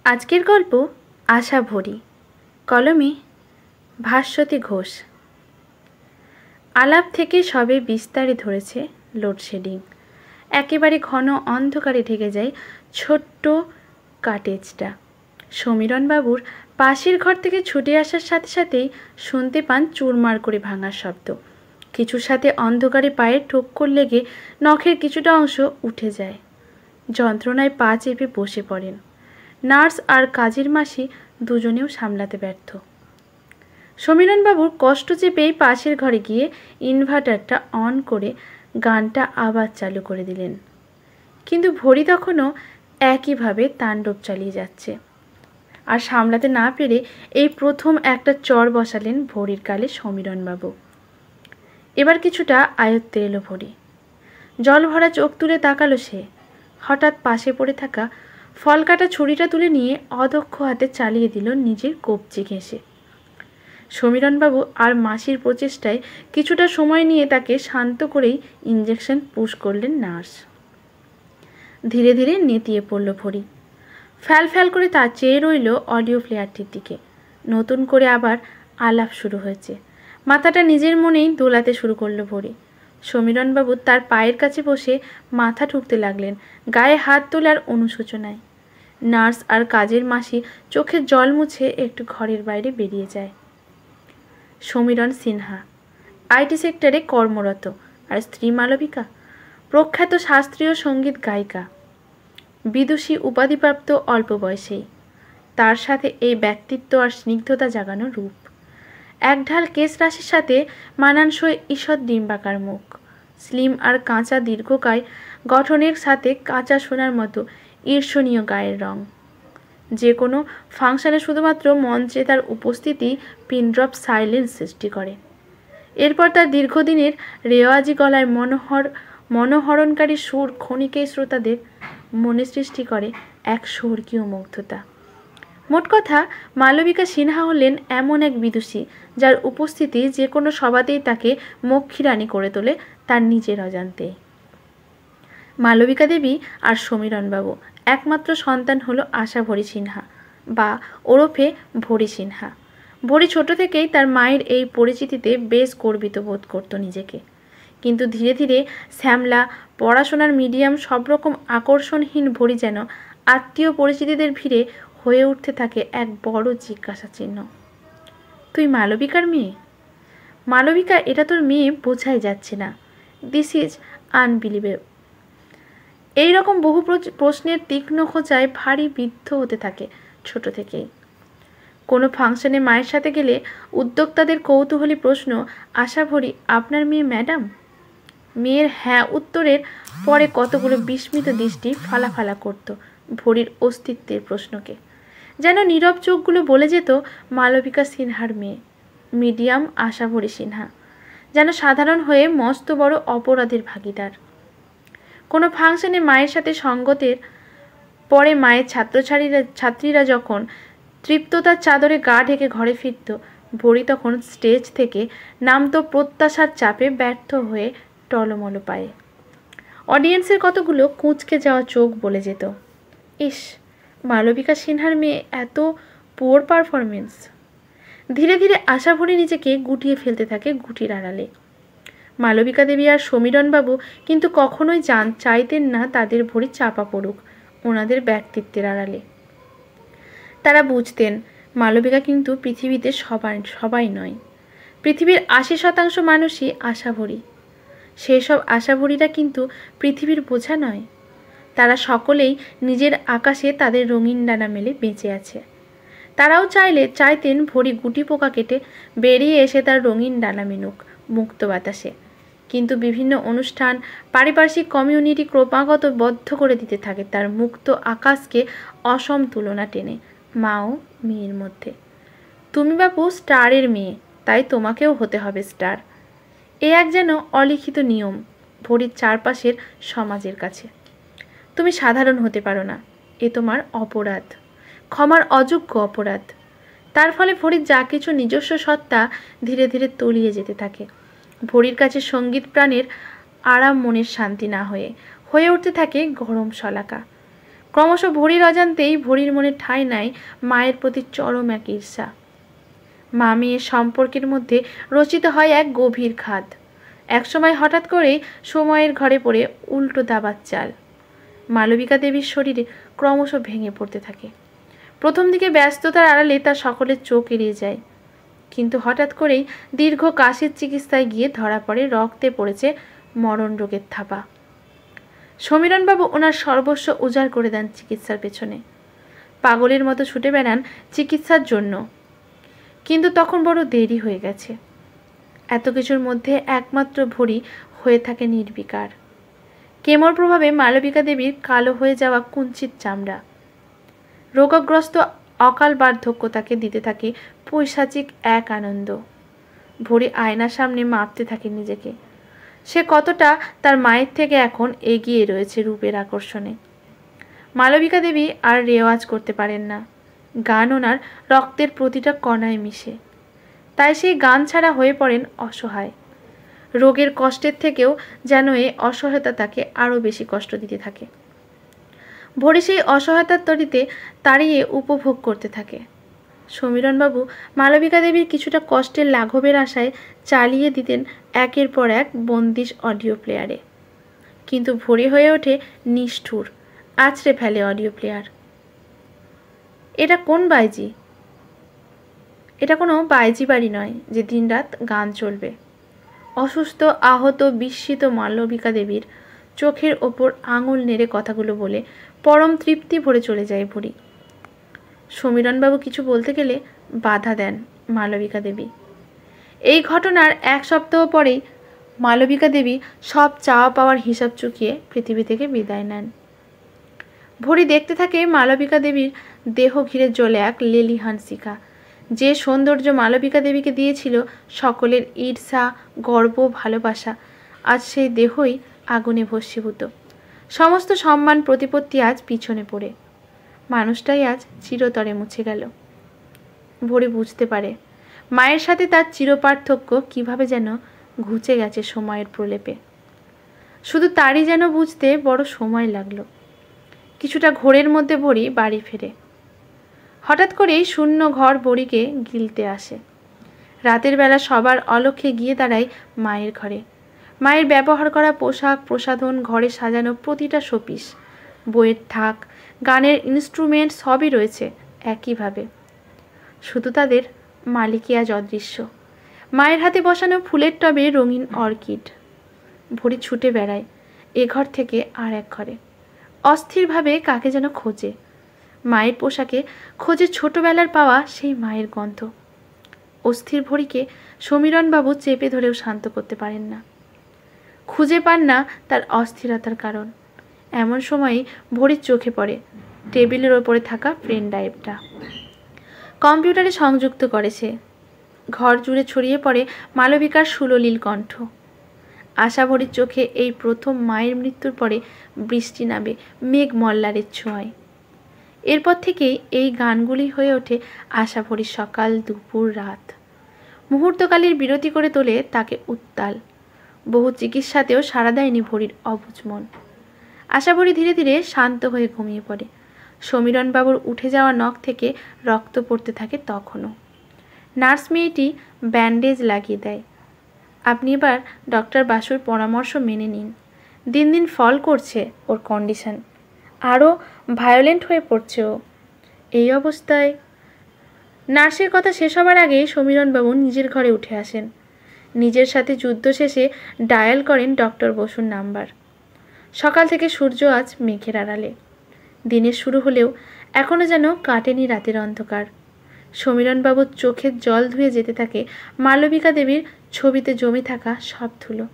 আজকের গল্প আশা ভরি, কলমে ভাস্বতী ঘোষ। আলাপ থেকে সবে বিস্তারে ধরেছে লোডশেডিং। একেবারে ঘন অন্ধকারে ঢেকে যায় ছোট্ট কাটেজটা। সমীরণবাবুর পাশের ঘর থেকে ছুটে আসার সাথে সাথেই শুনতে পান চুরমার করে ভাঙার শব্দ। কিছুর সাথে অন্ধকারে পায়ে ঠোক্কর লেগে নখের কিছুটা অংশ উঠে যায়। যন্ত্রণায় পা চেপে বসে পড়েন। নার্স আর কাজের মাসি দুজনেও সামলাতে ব্যর্থ। সমীরণবাবুর কষ্ট চেপেই পাশের ঘরে গিয়ে ইনভার্টারটা অন করে গানটা আবার চালু করে দিলেন। কিন্তু ভরি তখনও একইভাবে তাণ্ডব চালিয়ে যাচ্ছে। আর সামলাতে না পেরে এই প্রথম একটা চর বসালেন ভরির গালে সমীরণবাবু। এবার কিছুটা আয়ত্তে এলো ভরি। জল ভরা চোখ তুলে তাকালো সে। হঠাৎ পাশে পড়ে থাকা ফল কাটা ছুরিটা তুলে নিয়ে অদক্ষ হাতে চালিয়ে দিল নিজের কবজি ঘেঁষে। সমীরণবাবু আর মাসির প্রচেষ্টায় কিছুটা সময় নিয়ে তাকে শান্ত করেই ইঞ্জেকশন পুশ করলেন নার্স। ধীরে ধীরে নেতিয়ে পড়ল ভরি। ফ্যাল ফ্যাল করে তা চেয়ে রইল অডিও প্লেয়ারটির দিকে। নতুন করে আবার আলাপ শুরু হয়েছে। মাথাটা নিজের মনেই দোলাতে শুরু করলো ভরি। সমীরণবাবু তার পায়ের কাছে বসে মাথা ঠুকতে লাগলেন, গায়ে হাত তোলার অনুশোচনায়। নার্স আর কাজের মাসি চোখের জল মুছে একটু ঘরের বাইরে বেরিয়ে যায়। সমীরণ সিনহা আইটি সেক্টরে কর্মরত, আর স্ত্রী মালবিকা প্রখ্যাত শাস্ত্রীয় সঙ্গীত গায়িকা, বিদুষী উপাধিপ্রাপ্ত অল্প বয়সেই। তার সাথে এই ব্যক্তিত্ব আর স্নিগ্ধতা জাগানো রূপ। একঢাল কেশ রাশির সাথে মানানসই ঈষৎ ডিম্বাকার মুখ, স্লিম আর কাঁচা দীর্ঘকায় গঠনের সাথে কাঁচা সোনার মতো ঈর্ষণীয় গায়ের রং। যে কোনো ফাংশনে শুধুমাত্র মঞ্চে তার উপস্থিতি পিনড্রপ সাইলেন্স সৃষ্টি করে। এরপর তার দীর্ঘদিনের রেওয়াজি গলায় মনোহরণকারী সুর ক্ষণিকেই শ্রোতাদের মনে সৃষ্টি করে এক স্বর্গীয় মুগ্ধতা। মোট কথা, মালবিকা সিনহা হলেন এমন এক বিদুষী যার উপস্থিতি যে কোনো সভাতেই তাকে মক্ষীরানী করে তোলে তার নিজের অজান্তেই। মালবিকা দেবী আর সমীরণবাবু একমাত্র সন্তান হলো আশা ভরি সিনহা, বা ওরফে ভরি সিনহা। ভরি ছোট থেকেই তার মায়ের এই পরিচিতিতে বেশ গর্বিত বোধ করত নিজেকে। কিন্তু ধীরে ধীরে শ্যামলা, পড়াশোনার মিডিয়াম সব রকম আকর্ষণহীন ভরি যেন আত্মীয় পরিচিতিদের ভিড়ে হয়ে উঠতে থাকে এক বড় জিজ্ঞাসা চিহ্ন। তুই মালবিকার মেয়ে? মালবিকা, এটা তোর মেয়ে বোঝাই যাচ্ছে না। This is unbelievable. এইরকম বহু প্রশ্নের তীক্ষ্ণ খোঁচায় ভারী বিদ্ধ হতে থাকে ছোট থেকেই। কোনো ফাংশনে মায়ের সাথে গেলে উদ্যোক্তাদের কৌতূহলী প্রশ্ন, আশা ভরি আপনার মেয়ে ম্যাডাম? মেয়ের হ্যাঁ উত্তরের পরে কতগুলো বিস্মিত দৃষ্টি ফালাফালা করত ভরির অস্তিত্বের প্রশ্নকে। যেন নীরব চোখগুলো বলে যেত মালবিকা সিনহার মেয়ে, মিডিয়াম আশা ভরি সিনহা যেন সাধারণ হয়ে মস্ত বড় অপরাধের ভাগিদার। কোনো ফাংশনে মায়ের সাথে সঙ্গতের পরে মায়ের ছাত্রীরা যখন তৃপ্ততার চাদরে গা ঢেকে ঘরে ফিরত, ভরি তখন স্টেজ থেকে নামতো প্রত্যাশার চাপে ব্যর্থ হয়ে টলমল পায়ে। অডিয়েন্সের কতগুলো কুঁচকে যাওয়া চোখ বলে যেত, ইস, মালবিকা সিনহার মেয়ে এত পুয়ার পারফরমেন্স। ধীরে ধীরে আশা ভরি নিজেকে গুটিয়ে ফেলতে থাকে গুটির আড়ালে। মালবিকা দেবী আর সমীরণবাবু কিন্তু কখনোই চাইতেন না তাদের ভরি চাপা পড়ুক ওনাদের ব্যক্তিত্বের আড়ালে। তারা বুঝতেন মালবিকা কিন্তু পৃথিবীতে সবাই নয়। পৃথিবীর 80% মানুষই আশা ভরি। সেই সব আশা ভরিরা কিন্তু পৃথিবীর বোঝা নয়। তারা সকলেই নিজের আকাশে তাদের রঙিন ডানা মেলে বেঁচে আছে। তারাও চাইতেন ভরি গুটি পোকা কেটে বেরিয়ে এসে তার রঙিন ডানা মেলুক মুক্ত বাতাসে। কিন্তু বিভিন্ন অনুষ্ঠান, পারিপার্শ্বিক কমিউনিটি ক্রমাগত বদ্ধ করে দিতে থাকে তার মুক্ত আকাশকে অসম তুলনা টেনে মা ও মেয়ের মধ্যে। তুমি বাপু স্টারের মেয়ে, তাই তোমাকেও হতে হবে স্টার। এ এক যেন অলিখিত নিয়ম ভরির চারপাশের সমাজের কাছে। তুমি সাধারণ হতে পারো না, এ তোমার অপরাধ, ক্ষমার অযোগ্য অপরাধ। তার ফলে ভরির যা কিছু নিজস্ব সত্তা ধীরে ধীরে তলিয়ে যেতে থাকে। ভরির কাছে সঙ্গীত প্রাণের আরাম মনের শান্তি না হয়ে উঠতে থাকে গরম শলাকা। ক্রমশ ভরির অজান্তেই ভরির মনে ঠাঁই নাই মায়ের প্রতি চরম এক ঈর্ষা। মা মেয়ের সম্পর্কের মধ্যে রচিত হয় এক গভীর খাদ। একসময় হঠাৎ করেই সময়ের ঘরে পড়ে উল্টো দাবার চাল। মালবিকা দেবীর শরীরে ক্রমশ ভেঙে পড়তে থাকে। প্রথম দিকে ব্যস্ততার আড়ালে তা সকলের চোখ এড়িয়ে যায়, কিন্তু হঠাৎ করেই দীর্ঘ কাশির চিকিৎসায় গিয়ে ধরা পড়ে রক্তে পড়েছে মরণ রোগের থাবা। সমীরণবাবু ওনার সর্বস্ব উজাড় করে দেন চিকিৎসার পেছনে। পাগলের মতো ছুটে বেড়ান চিকিৎসার জন্য, কিন্তু তখন বড় দেরি হয়ে গেছে। এত কিছুর মধ্যে একমাত্র ভরি হয়ে থাকে নির্বিকার। কেমোর প্রভাবে মালবিকা দেবীর কালো হয়ে যাওয়া কুঞ্চিত চামড়া, রোগগ্রস্ত অকাল বার্ধক্য তাকে দিতে থাকে পৈশাচিক এক আনন্দ। ভরি আয়নার সামনে মাপতে থাকে নিজেকে। সে কতটা তার মায়ের থেকে এখন এগিয়ে রয়েছে রূপের আকর্ষণে। মালবিকা দেবী আর রেওয়াজ করতে পারেন না। গান ওনার রক্তের প্রতিটা কণায় মিশে, তাই সেই গান ছাড়া হয়ে পড়েন অসহায়। রোগের কষ্টের থেকেও যেন এই অসহায়তা তাকে আরও বেশি কষ্ট দিতে থাকে। ভরি সেই অসহায়তার তরিতে তাড়িয়ে উপভোগ করতে থাকে। সমীরণবাবু মালবিকা দেবীর কিছুটা কষ্টের লাঘবের আশায় চালিয়ে দিতেন একের পর এক বন্দিশ অডিও প্লেয়ারে, কিন্তু ভরি হয়ে ওঠে নিষ্ঠুর, আছড়ে ফেলে অডিও প্লেয়ার। এটা কোন বাইজি? এটা কোনো বাইজি বাড়ি নয় যে দিনরাত গান চলবে। অসুস্থ, আহত, বিস্মিত মালবিকা দেবীর চোখের ওপর আঙুল নেড়ে কথাগুলো বলে পরম তৃপ্তি ভরে চলে যায় ভরি। সমীরণবাবু কিছু বলতে গেলে বাধা দেন মালবিকা দেবী। এই ঘটনার এক সপ্তাহ পরেই মালবিকা দেবী সব চাওয়া পাওয়ার হিসাব চুকিয়ে পৃথিবী থেকে বিদায় নেন। ভরি দেখতে থাকে মালবিকা দেবীর দেহ ঘিরে জ্বলে এক লেলিহান শিখা। যে সৌন্দর্য মালবিকা দেবীকে দিয়েছিল সকলের ঈর্ষা, গর্ব, ভালোবাসা, আজ সেই দেহই আগুনে ভস্মীভূত। সমস্ত সম্মান প্রতিপত্তি আজ পিছনে পড়ে মানুষটাই আজ চিরতরে মুছে গেল। ভরি বুঝতে পারে মায়ের সাথে তার চিরপার্থক্য কিভাবে যেন ঘুচে গেছে সময়ের প্রলেপে। শুধু তারই যেন বুঝতে বড় সময় লাগলো। কিছুটা ঘোরের মধ্যে ভরি বাড়ি ফেরে। হঠাৎ করেই শূন্য ঘর ভরিকে গিলতে আসে। রাতের বেলা সবার অলক্ষ্যে গিয়ে দাঁড়ায় মায়ের ঘরে। মায়ের ব্যবহার করা পোশাক, প্রসাধন, ঘরে সাজানো প্রতিটা শোপিস, বইয়ের থাক, গানের ইনস্ট্রুমেন্ট সবই রয়েছে একইভাবে, শুধু তাদের মালিকই আজ অদৃশ্য। মায়ের হাতে বসানো ফুলের টবে রঙিন অর্কিড। ভরি ছুটে বেড়ায় এ ঘর থেকে আর এক ঘরে, অস্থিরভাবে কাকে যেন খোঁজে। মায়ের পোশাকে খোঁজে ছোটবেলার পাওয়া সেই মায়ের গন্ধ। অস্থির ভরিকে সমীরণবাবু চেপে ধরেও শান্ত করতে পারেন না, খুঁজে পান না তার অস্থিরতার কারণ। এমন সময়ই ভরির চোখে পড়ে টেবিলের ওপরে থাকা পেন ড্রাইভটা। কম্পিউটারে সংযুক্ত করেছে। ঘর জুড়ে ছড়িয়ে পড়ে মালবিকার সুললিল কণ্ঠ। আশা ভরির চোখে এই প্রথম মায়ের মৃত্যুর পরে বৃষ্টি নামে মেঘ মল্লারের ছোঁয়ায়। এরপর থেকেই এই গানগুলি হয়ে ওঠে আশা ভরির সকাল, দুপুর, রাত। মুহূর্তকালের বিরতি করে তোলে তাকে উত্তাল। বহু চিকিৎসাতেও সাড়া দেয়নি ভরির অবুঝ মন। আশা ভরি ধীরে ধীরে শান্ত হয়ে ঘুমিয়ে পড়ে। সমীরণবাবুর উঠে যাওয়া নখ থেকে রক্ত পড়তে থাকে তখনও। নার্স মেয়েটি ব্যান্ডেজ লাগিয়ে দেয়। আপনি এবার ডক্টর বাসুর পরামর্শ মেনে নিন। দিন দিন ফল করছে ওর কন্ডিশন, আরও ভায়োলেন্ট হয়ে পড়ছে ও। এই অবস্থায় নার্সের কথা শেষ হবার আগেই সমীরণবাবু নিজের ঘরে উঠে আসেন। নিজের সাথে যুদ্ধ শেষে ডায়াল করেন ডক্টর বসুর নাম্বার। সকাল থেকে সূর্য আজ মেঘের আড়ালে। দিনের শুরু হলেও এখনও যেন কাটেনি রাতের অন্ধকার। সমীরণবাবুর চোখের জল ধুয়ে যেতে থাকে মালবিকা দেবীর ছবিতে জমে থাকা সব ধুলো।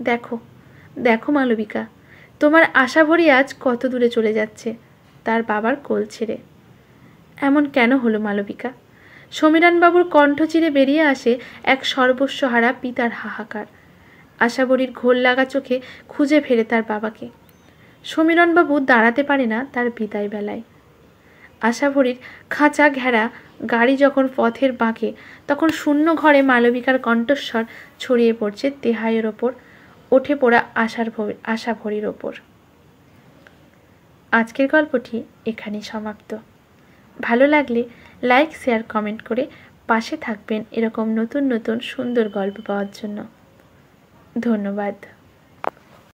দেখো দেখো মালবিকা, তোমার আশা ভরি আজ কত দূরে চলে যাচ্ছে তার বাবার কোল ছেড়ে। এমন কেন হলো মালবিকা? সমীরণবাবুর কণ্ঠ চিরে বেরিয়ে আসে এক সর্বস্বহারা পিতার হাহাকার। আশাবরীর ঘোর লাগা চোখে খুঁজে ফেরে তার বাবাকে। সমীরণবাবু দাঁড়াতে পারে না তার বিদায় বেলায়। আশাভরির খাঁচা ঘেরা গাড়ি যখন পথের বাঁকে, তখন শূন্য ঘরে মালবিকার কণ্ঠস্বর ছড়িয়ে পড়ছে তেহাইয়ের ওপর, ওঠে পড়া আশাভরির ওপর। আজকের গল্পটি এখানেই সমাপ্ত। ভালো লাগলে লাইক, শেয়ার, কমেন্ট করে পাশে থাকবেন এরকম নতুন নতুন সুন্দর গল্প পাওয়ার জন্য। ধন্যবাদ।